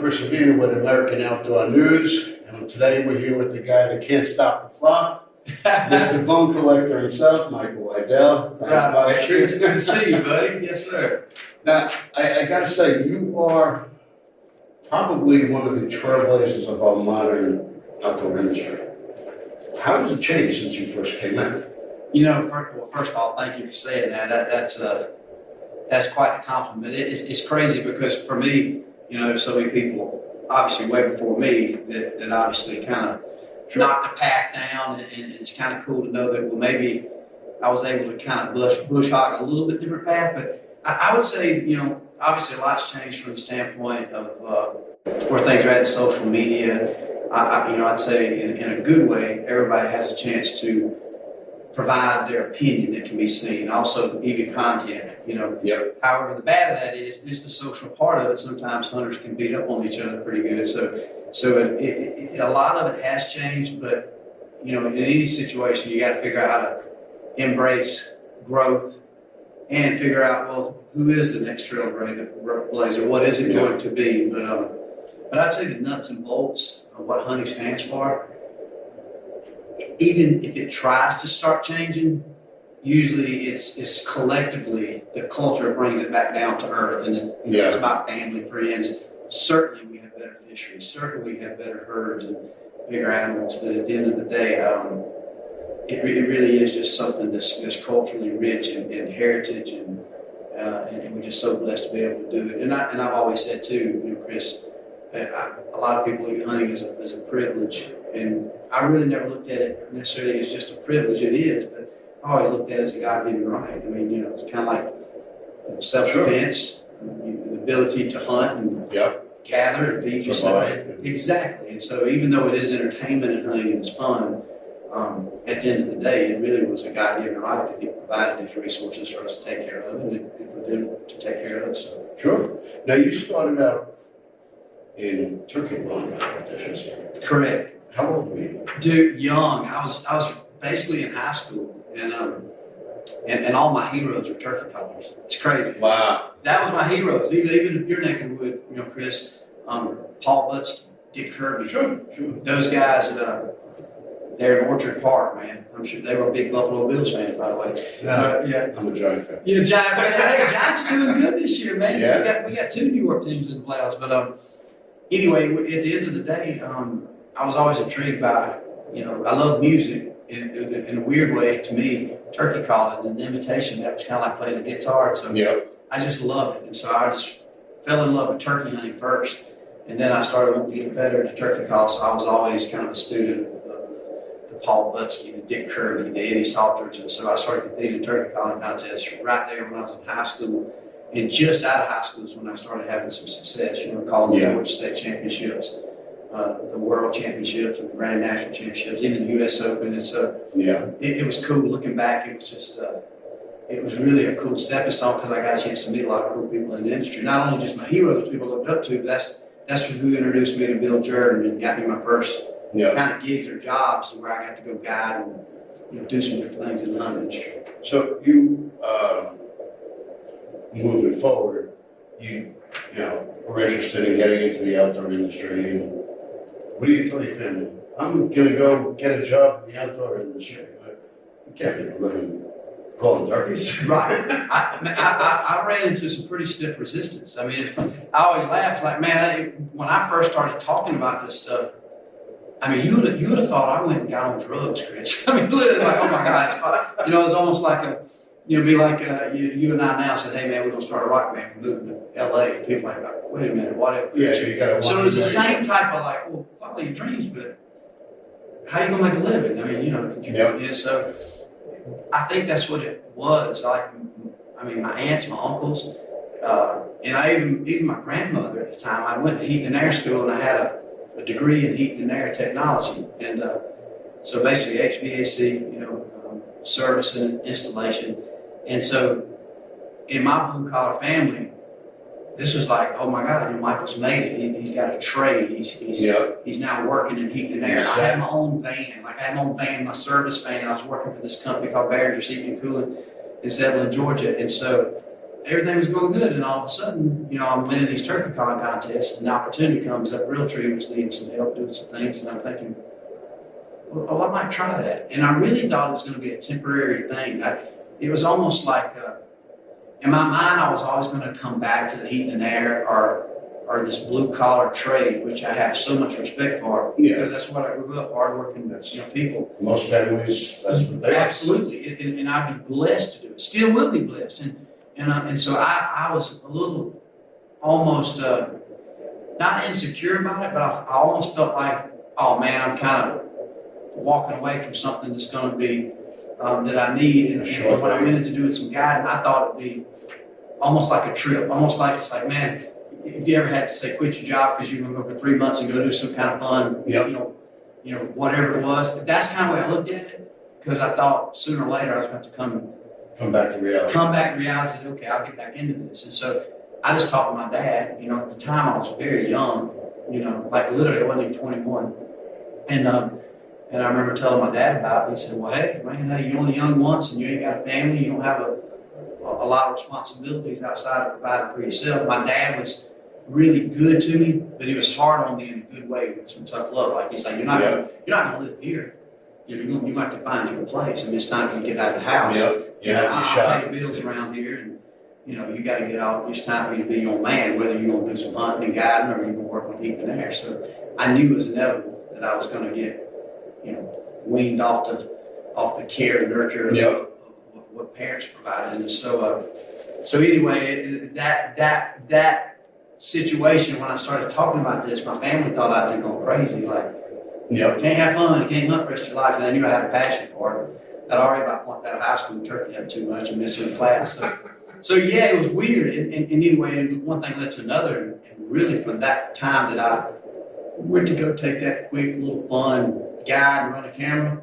Chris Savina with American Outdoor News, and today we're here with the guy that can't stop the flop, Mr. Bone Collector himself, Michael Waddell. Right, Mike. It's good to see you, buddy. Yes, sir. Now, I got to say, you are probably one of the trailblazers of our modern outdoor industry. How has it changed since you first came in? You know, first of all, thank you for saying that. That's quite a compliment. It's crazy because for me, you know, there's so many people, obviously way before me, that obviously kind of knocked the pack down, and it's kind of cool to know that, well, maybe I was able to kind of bush hog a little bit different path. But I would say, you know, obviously a lot's changed from the standpoint of where things are at in social media. I'd say in a good way, everybody has a chance to provide their opinion that can be seen. Also, even content, you know. Yep. However, the bad of that is just the social part of it. Sometimes hunters can beat up on each other pretty good. So a lot of it has changed, but, you know, in any situation, you got to figure out how to embrace growth and figure out, well, who is the next trailblazer? What is it going to be? But I'd say the nuts and bolts of what hunting stands for, even if it tries to start changing, usually it's collectively the culture brings it back down to earth, and it's about family, friends. Certainly we have better fisheries. Certainly we have better herds and bigger animals. But at the end of the day, it really is just something that's culturally rich in heritage, and we're just so blessed to be able to do it. And I've always said too, you know, Chris, a lot of people look at hunting as a privilege, and I really never looked at it necessarily as just a privilege. It is, but I always looked at it as a God-given right. I mean, you know, it's kind of like self-defense, the ability to hunt and gather and feed yourself. Exactly. And so even though it is entertainment and hunting and it's fun, at the end of the day, it really was a God-given right that He provided these resources for us to take care of and for them to take care of us. So. Sure. Now, you started out in turkey blowing competitions. Correct. How old were you? Dude, young. I was basically in high school, and all my heroes were turkey callers. It's crazy. Wow. That was my heroes. Even in your neck of the wood, you know, Chris, Paul Butts, Dick Kirby. Sure. Those guys, they're in Orchard Park, man. I'm sure they were big Buffalo Bills fans, by the way. Yeah. I'm a Giant fan. Yeah, Giant fan. Hey, Giants are doing good this year, man. Yeah. We got two New York teams in the playoffs, but anyway, at the end of the day, I was always intrigued by, you know, I love music. In a weird way, to me, turkey calling and the imitation, that was kind of like playing the guitar. So I just love it. And so I just fell in love with turkey hunting first. And then I started wanting to get better at the turkey call. So I was always kind of a student of the Paul Butsky, the Dick Kirby, the Eddie Salters. And so I started competing in turkey calling contests right there when I was in high school. And just out of high school is when I started having some success, you know, calling the Georgia State Championships, the World Championships, and the Grand National Championships, even the U.S. Open. And so it was cool. Looking back, it was just, it was really a cool stepping stone because I got a chance to meet a lot of cool people in the industry. Not only just my heroes, people I looked up to, but that's who introduced me to Bill Jordan and got me my first kind of gigs or jobs where I got to go guide and, you know, do some different things in the hunting industry. So you, moving forward, you were interested in getting into the outdoor industry. And what do you tell your family? I'm going to go get a job in the outdoor industry. You can't make a living calling turkeys. Right. I ran into some pretty stiff resistance. I mean, I always laughed like, man, when I first started talking about this stuff, I mean, you would have thought I went and got on drugs, Chris. I mean, literally like, oh my God, it's fun. You know, it's almost like be like you and I now said, hey man, we're gonna start a rock band, we're moving to LA. And people are like, wait a minute, what? So it was the same type of like, well, follow your dreams, but how you gonna make a living? I mean, you know. Yeah, so I think that's what it was. Like, I mean, my aunts, my uncles, and even my grandmother at the time. I went to heating and air school, and I had a degree in heating and air technology, and so basically HVAC, you know, service and installation. And so in my blue collar family, this was like, oh my God, you know, Michael's made it. He's got a trade. He's now working in heating and air. I had my own van. Like I had my own van, my service van. I was working for this company called Barringers Heating and Cooling in Zebulon, Georgia. And so everything was going good, and all of a sudden, I'm winning these turkey calling contests, and the opportunity comes up. Realtree was needing some help doing some things, and I'm thinking, well, I might try that. And I really thought it was going to be a temporary thing. It was almost like, in my mind, I was always going to come back to the heat and air or this blue collar trade, which I have so much respect for, because that's what I grew up, hardworking, people. Most families, that's what they are. Absolutely, and I'd be blessed to do it. Still will be blessed, and so I was a little almost not insecure about it, but I almost felt like, oh man, I'm kind of walking away from something that's going to be that I need. And when I went into doing some guiding, I thought it'd be almost like a trip, almost like it's like, man, if you ever had to say quit your job because you're going to go for 3 months and go do some kind of fun, whatever it was. That's kind of the way I looked at it, because I thought sooner or later I was going to come back to reality. Come back to reality. And say, okay, I'll get back into this. And so I just talked to my dad. At the time I was very young. Like literally I wasn't even 21. And I remember telling my dad about it. He said, well, hey, man, you're only young once, and you ain't got a family. You don't have a lot of responsibilities outside of providing for yourself. My dad was really good to me, but he was hard on me in a good way with some tough love. Like he's like, you're not gonna live here. You're going to have to find your place. It's time for you to get out of the house. I pay the bills around here, and you got to get out. It's time for you to be your own man, whether you're going to do some hunting and guiding or you're going to work with heat and air. So I knew it was inevitable that I was going to get weaned off the care and nurture of what parents provided. And so anyway, that situation, when I started talking about this, my family thought I'd been going crazy. Like, can't have fun, you can't hunt the rest of your life. And I knew I had a passion for it. I'd already about out of high school turkey had too much and missing class. So yeah, it was weird. And anyway, one thing led to another. And really from that time that I went to go take that quick little fun guide and run a camera,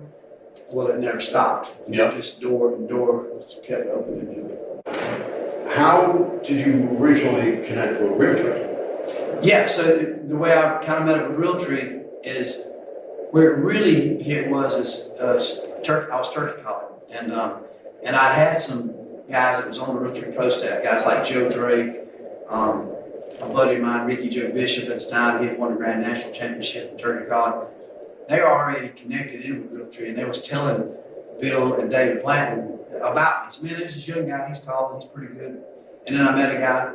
well, it never stopped. Just door to door kept opening. How did you originally connect with Realtree? Yeah, so the way I kind of met up with Realtree is where it really hit was I was turkey calling, and I had some guys that was on the Realtree Pro staff, guys like Joe Drake, a buddy of mine, Ricky Joe Bishop at the time. He had won the Grand National Championship in turkey calling. They were already connected in with Realtree, and they was telling Bill and David Blanton about me. So, man, there's this young guy, he's calling, he's pretty good. And then I met a guy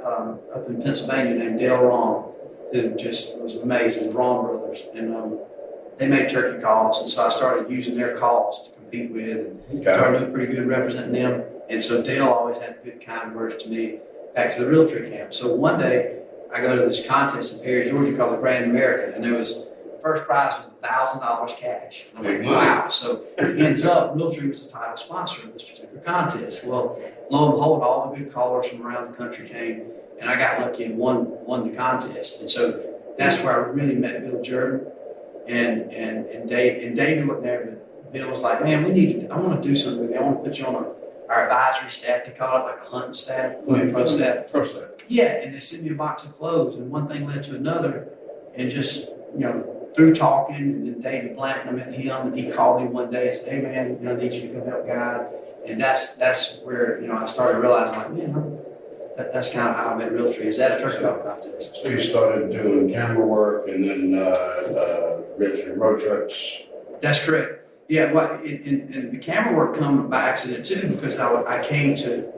up in Pennsylvania named Dale Ron, who just was amazing, the Ron brothers. And they made turkey calls, and so I started using their calls to compete with, and started doing pretty good representing them. And so Dale always had good, kind words to me back to the Realtree camp. So one day, I go to this contest in Perry, Georgia called the Grand American, and there was first prize was $1,000 cash. I'm like, wow. So it ends up, Realtree was the title sponsor of this particular contest. Well, lo and behold, all the good callers from around the country came, and I got lucky and won the contest. And so that's where I really met Bill Jordan and Dave. And David wasn't there, but Bill was like, man, I want to do something with you. I want to put you on our advisory staff. They call it like a hunting staff, pro staff. Yeah, and they sent me a box of clothes, and one thing led to another, and just, through talking, and then David Blanton, I met him, and he called me one day and said, hey man, I need you to come help guide. And that's where, I started realizing, like, man, that's kind of how I met Realtree. Is that a turkey calling contest? So you started doing camera work and then Realtree road trips. That's correct. Yeah, and the camera work come by accident too, because I came to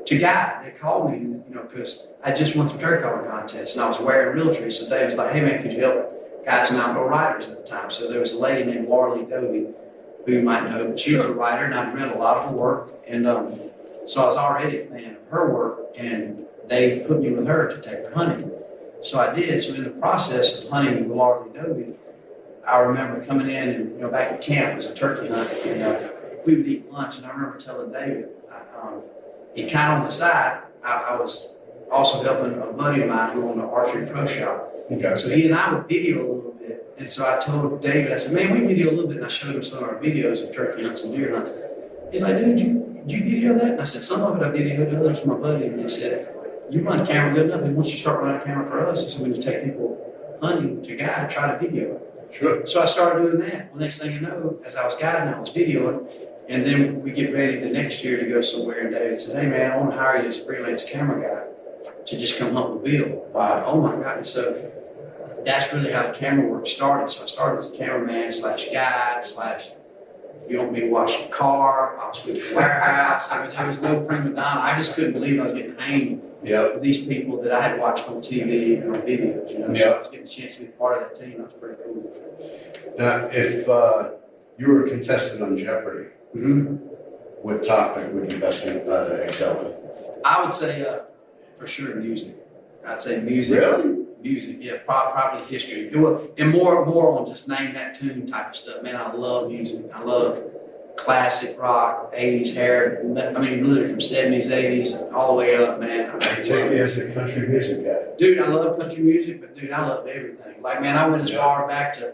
guide. They called me, because I just went through turkey calling contest, and I was wearing Realtree. So Dave was like, hey man, could you help guide some outdoor riders at the time? So there was a lady named Warley Dovey, who you might know. She was a writer, and I'd read a lot of her work. And so I was already a fan of her work, and they put me with her to take her hunting. So I did. So in the process of hunting with Warley Dovey, I remember coming in and, back at camp, it was a turkey hunt, and we would eat lunch. And I remember telling David, he kind of on the side, I was also helping a buddy of mine who owned an archery pro shop. Okay. So he and I would video a little bit. And so I told David, I said, man, we video a little bit. And I showed him some of our videos of turkey hunts and deer hunts. He's like, dude, did you video that? And I said, some of it I videoed, others from my buddy. And he said, you run a camera good enough. And once you start running a camera for us, it's when you take people hunting to guide, try to video it. Sure. So I started doing that. Well, next thing you know, as I was guiding, I was videoing. And then we get ready the next year to go somewhere, and David says, "Hey man, I want to hire you as a freelance camera guy to just come hunt with Bill." Oh my God. And so that's really how the camera work started. So I started as a cameraman / guide / if you want me to wash your car, I'll sweep the warehouse. I mean, there was no prima donna. I just couldn't believe I was getting hanged with these people that I had watched on TV and on videos, you know. So I was getting a chance to be part of that team. That was pretty cool. Now, if you were a contestant on Jeopardy, what topic would you best excel in? I would say, for sure, music. I'd say music. Really? Music, yeah, probably history. And more on just name that tune type of stuff. Man, I love music. I love classic rock, 80s hair. I mean, literally from 70s, 80s, all the way up, man. I take you as a country music guy. Dude, I love country music, but dude, I love everything. Like, man, I went as far back to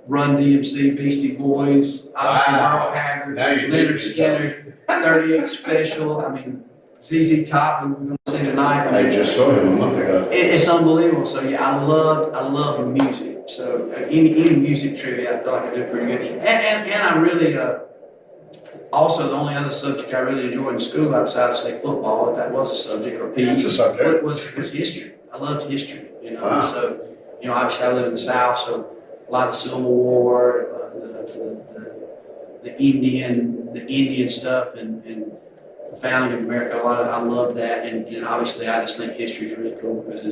Run DMC, Beastie Boys, obviously Merle Haggard, Leonard Skinner, 38 Special. I mean, ZZ Top, who we're going to see tonight. I just saw him a month ago. It's unbelievable. So yeah, I love music. So any music trivia, I feel like I do pretty good. And I really also the only other subject I really enjoyed in school outside of say football, if that was a subject, or PE, was history. I loved history. You know, so you know, obviously I live in the South, so a lot of the Civil War, the Indian stuff, and the founding of America. I love that, and obviously I just think history is really cool because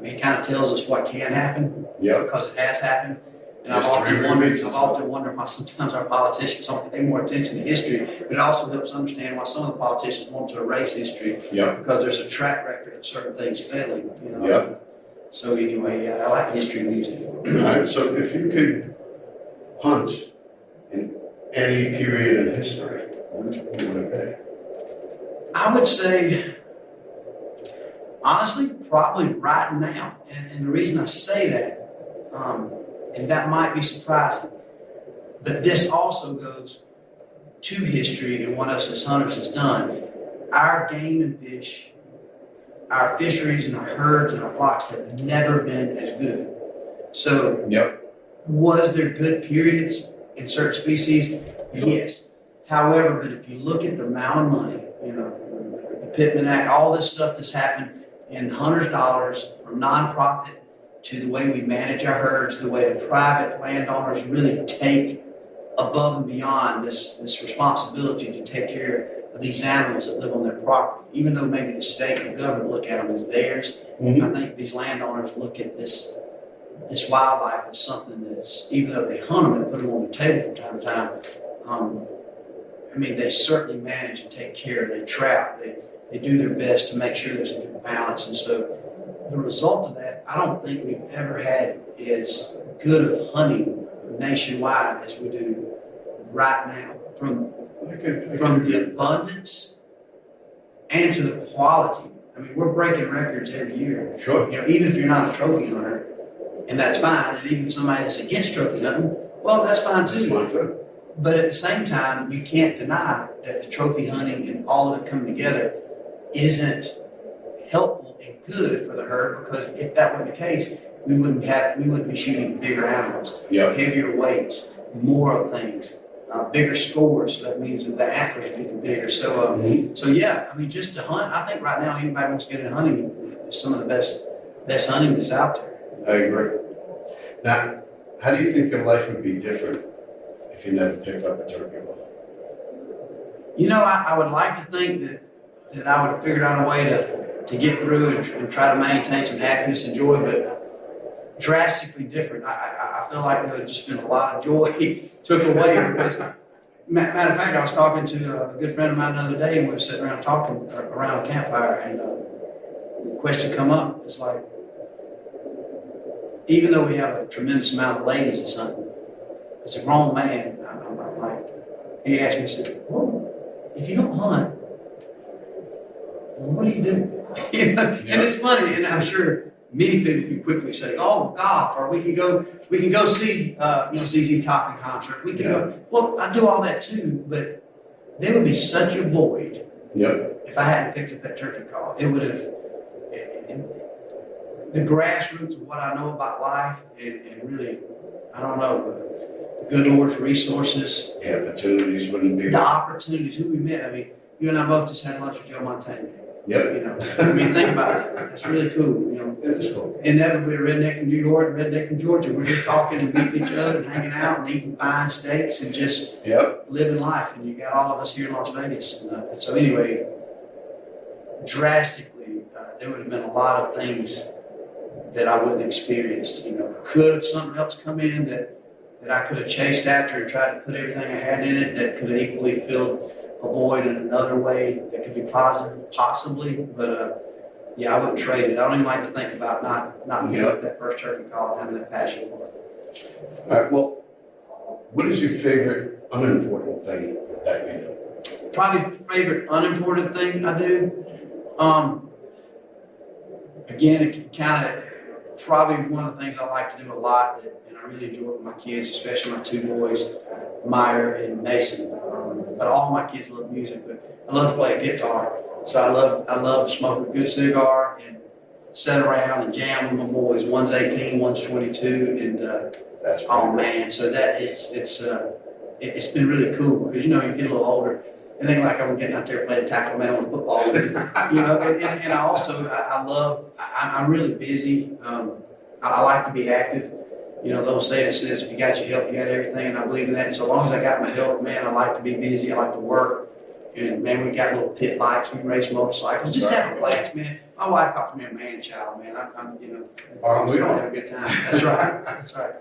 it kind of tells us what can happen because it has happened. And I've often wondered why sometimes our politicians don't pay more attention to history, but it also helps understand why some of the politicians want to erase history because there's a track record of certain things failing. You know. So anyway, I like history and music. All right, so if you could hunt in any period in history, what would it be? I would say, honestly, probably right now. And the reason I say that, and that might be surprising, but this also goes to history and what us as hunters has done. Our game and fish, our fisheries and our herds and our flocks have never been as good. So, was there good periods in certain species? Yes. However, but if you look at the amount of money, you know, the Pittman Act, all this stuff that's happened in hunters' dollars from nonprofit to the way we manage our herds, the way the private landowners really take above and beyond this responsibility to take care of these animals that live on their property. Even though maybe the state and the government look at them as theirs, I think these landowners look at this wildlife as something that's, even though they hunt them and put them on the table from time to time, I mean, they certainly manage and take care. They trap. They do their best to make sure there's a good balance. And so the result of that, I don't think we've ever had as good of hunting nationwide as we do right now. From the abundance and to the quality. I mean, we're breaking records every year. Sure. You know, even if you're not a trophy hunter, and that's fine. And even somebody that's against trophy hunting, well, that's fine too. That's fine too. But at the same time, you can't deny that the trophy hunting and all of it coming together isn't helpful and good for the herd, because if that were the case, we wouldn't be shooting bigger animals, heavier weights, more of things, bigger scores. So that means that the antlers are getting bigger. So, so yeah, I mean, just to hunt, I think right now anybody wants to get into hunting is some of the best hunting that's out there. I agree. Now, how do you think your life would be different if you never picked up a turkey bow? You know, I would like to think that I would have figured out a way to get through and try to maintain some happiness and joy, but drastically different. I feel like there would just been a lot of joy took away because, matter of fact, I was talking to a good friend of mine the other day, and we were sitting around talking around a campfire, and the question come up. It's like, even though we have a tremendous amount of ladies or something, as a grown man, I'm like, he asked me, he said, well, if you don't hunt, what do you do? You know? And it's funny, and I'm sure many people can quickly say, "Oh, golf," or we can go see ZZ Top in concert. We can go. Well, I do all that too, but there would be such a void if I hadn't picked up that turkey call. It would have the grassroots of what I know about life, and really, I don't know, the good Lord's resources, The opportunities wouldn't be the there. opportunities, who we met. I mean, you and I both just had lunch with Joe Montana. Yep, You know, I mean, think about that. That's really cool. You know, it is cool. inevitably, a redneck from New York, a redneck from Georgia, we're just talking and meeting each other and hanging out and eating fine steaks and just Yep, living life. And you got all of us here in Las Vegas. And so anyway, drastically, there would have been a lot of things that I wouldn't have experienced. You know, could have something else come in that I could have chased after and tried to put everything I had in it that could have equally filled a void in another way that could be positive, possibly. But yeah, I wouldn't trade it. I don't even like to think about not giving up that first turkey call and having that passion for it. all right, well, what is your favorite unimportant thing that you do? Probably favorite unimportant thing I do. Again, it kind of probably one of the things I like to do a lot, and I really enjoy with my kids, especially my two boys, Meyer and Mason. But all my kids love music, but I love to play guitar. So I love to smoke a good cigar and sit around and jam with my boys. One's 18, one's 22, and That's oh man, so that it's been really cool because you know you get a little older. It ain't like I'm getting out there playing tackle man on football, you know. And I also I love. I'm really busy. I like to be active. You know, those saying says if you got your health, you got everything, and I believe in that. And so long as I got my health, man, I like to be busy. I like to work. And man, we got little pit bikes. We race motorcycles. Just have a blast, man. My wife calls me a man child, man. I'm you know, Aren't we trying all? to have a good time. That's right. That's right.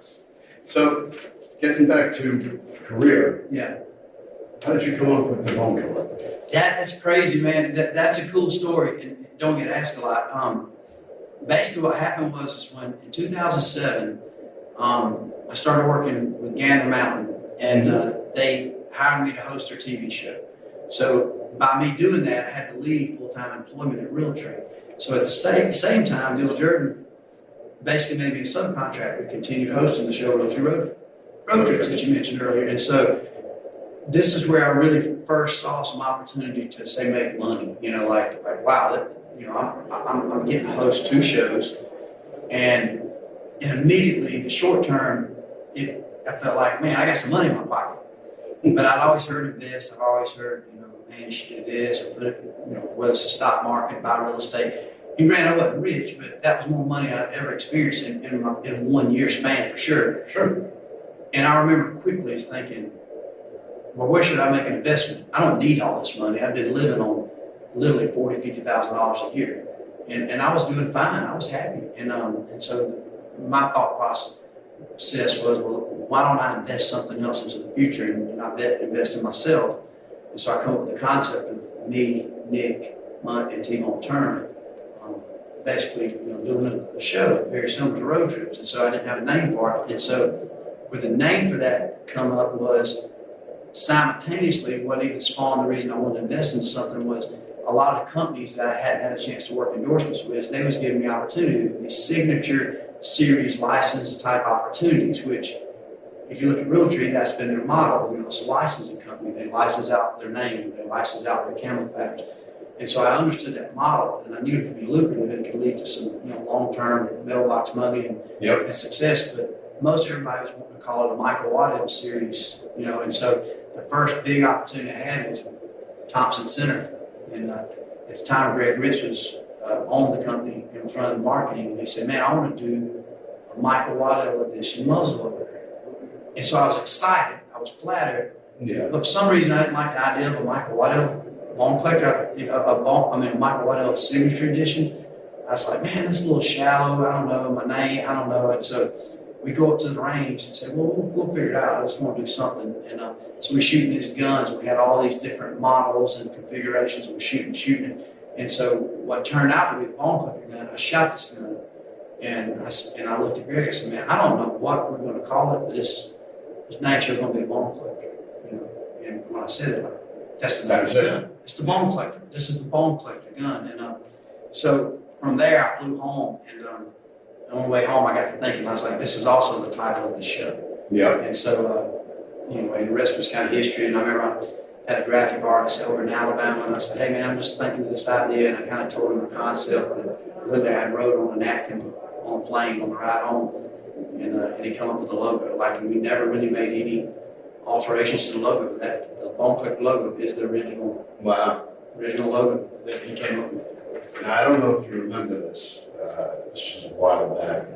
So, getting back to career, Yeah. how did you come up with the Bone Killer? That's crazy, man. That's a cool story, and don't get asked a lot. Basically, what happened was when in 2007, I started working with Gander Mountain, and they hired me to host their TV show. So by me doing that, I had to leave full-time employment at Realtree. So at the same time, Bill Jordan basically made me a subcontractor to continue hosting the show Realtree Road Trips that you mentioned earlier. And so this is where I really first saw some opportunity to say make money. You know, like wow, that, you know, I'm getting to host two shows, and immediately the short term, I felt like, man, I got some money in my pocket. But I'd always heard invest. I've always heard, you know, man, you should do this or put it, you know, whether it's the stock market, buy real estate. And granted, I wasn't rich, but that was more money I'd ever experienced in 1 year span for sure. Sure. And I remember quickly thinking, well, where should I make an investment? I don't need all this money. I've been living on literally $40,000, $50,000 a year. And I was doing fine. I was happy. And so my thought process was, well, why don't I invest something else into the future and I invest in myself? And so I come up with the concept of me, Nick, Munt, and T-Bone Turner, basically, you know, doing a show very similar to Road Trips. And so I didn't have a name for it. And so where the name for that come up was simultaneously what even spawned the reason I wanted to invest in something was a lot of companies that I hadn't had a chance to work endorsements with, they was giving me opportunity, these signature series license type opportunities, which if you look at Realtree, that's been their model. You know, it's a licensing company. They license out their name, they license out their camera package. And so I understood that model, and I knew it could be lucrative and it could lead to some, you know, long-term mailbox money and success. But most everybody was wanting to call it a Michael Waddell series, you know. And so the first big opportunity I had was Thompson Center, and at the time Greg Rich was owned the company and was running the marketing, and he said, "Man, I want to do a Michael Waddell edition muzzleloader." And so I was excited, I was flattered, but for some reason I didn't like the idea of a Michael Waddell bone collector, a Michael Waddell signature edition. I was like, man, that's a little shallow. I don't know my name. I don't know. And so we go up to the range and say, well, we'll figure it out. I just want to do something. And so we're shooting these guns. We had all these different models and configurations. We're shooting. And so what turned out to be the bone collector gun, I shot this gun. And I looked at Greg. I said, man, I don't know what we're going to call it, but this nature is going to be a bone collector. You know, and when I said it, that's it. It's the bone collector. This is the bone collector gun. And so from there, I flew home. And on the way home, I got to thinking, I was like, this is also the title of the show. Yeah. And so, anyway, the rest was kind of history. And I remember I had a graphic artist over in Alabama, and I said, hey, man, I'm just thinking of this idea. And I kind of told him the concept that literally I had wrote on a napkin on a plane on the ride home. and he come up with the logo. Like, we never really made any alterations to the logo. That the Bone Click logo is the original logo that he came up with. Now, I don't know if you remember this. This was a while back.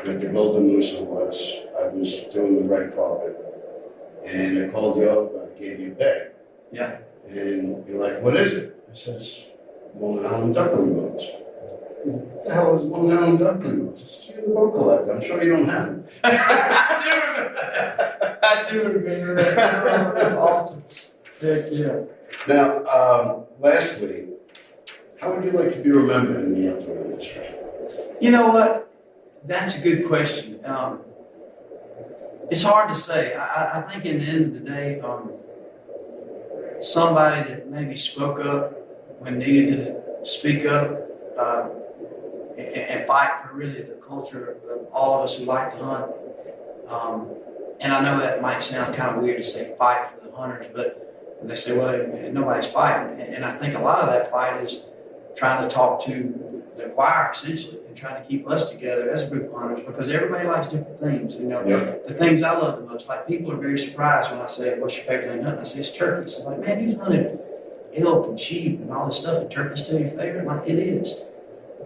With the Golden Moose Awards, I was doing the red carpet, and I called you up, I gave you a bag. Yeah. And you're like, what is it? I says, Long Island duckling bones. What the hell is Long Island duckling bones? It's you're the bone collector. I'm sure you don't have them. I do remember that. That's awesome. Heck yeah. Now, lastly, how would you like to be remembered in the outdoor industry? You know what? That's a good question. It's hard to say. I think in the end of the day, somebody that maybe spoke up when needed to speak up and fight for really the culture of all of us who like to hunt. And I know that might sound kind of weird to say fight for the hunters, but they say, well, nobody's fighting. And I think a lot of that fight is trying to talk to the choir, essentially, and trying to keep us together as a group of hunters, because everybody likes different things. You know, The things I love the most, like, people are very surprised when I say, what's your favorite thing to hunt? I say, it's turkeys. It's like, man, you've hunted elk and sheep and all this stuff, and turkey's still your favorite? Like, it is.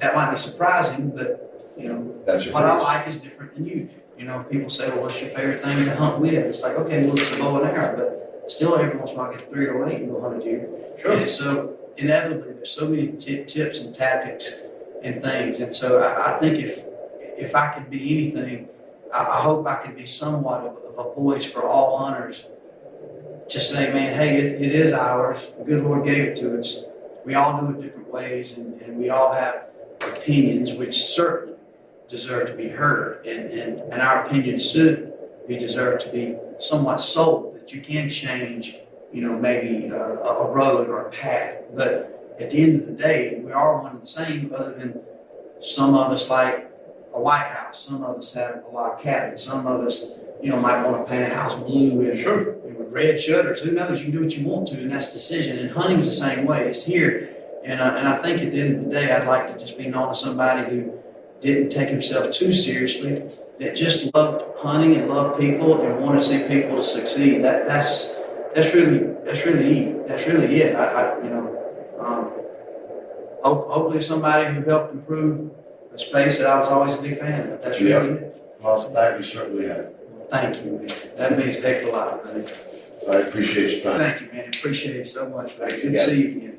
That might be surprising, but, you know, That's what I like is different than you. You know, people say, well, what's your favorite thing to hunt with? It's like, okay, well, it's a bow and arrow, but still every once in a while I get 308 and go hunt a deer. Sure. And so inevitably there's so many tips and tactics and things. And so I think if I could be anything, I hope I could be somewhat of a voice for all hunters. Just say, man, hey, it is ours. The good Lord gave it to us. We all do it different ways, and we all have opinions, which certainly deserve to be heard. And our opinions should be deserved to be somewhat sold, that you can change, you know, maybe a road or a path. But at the end of the day, we are one and the same, other than some of us like a White House. Some of us have a lot of cabins. Some of us, you know, might want to paint a house blue with red shutters. Who knows? You can do what you want to, and that's decision. And hunting's the same way. It's here. And I think at the end of the day, I'd like to just be known as somebody who didn't take himself too seriously, that just loved hunting and loved people and wanted to see people succeed. That's really it. That's really it. Hopefully somebody who helped improve a space that I was always a big fan of. That's really it. Well, that you certainly have. Thank you, man. That means a heck of a lot, buddy. I appreciate your time. Thank you, man. Appreciate it so much. Thanks Good to again. see you again.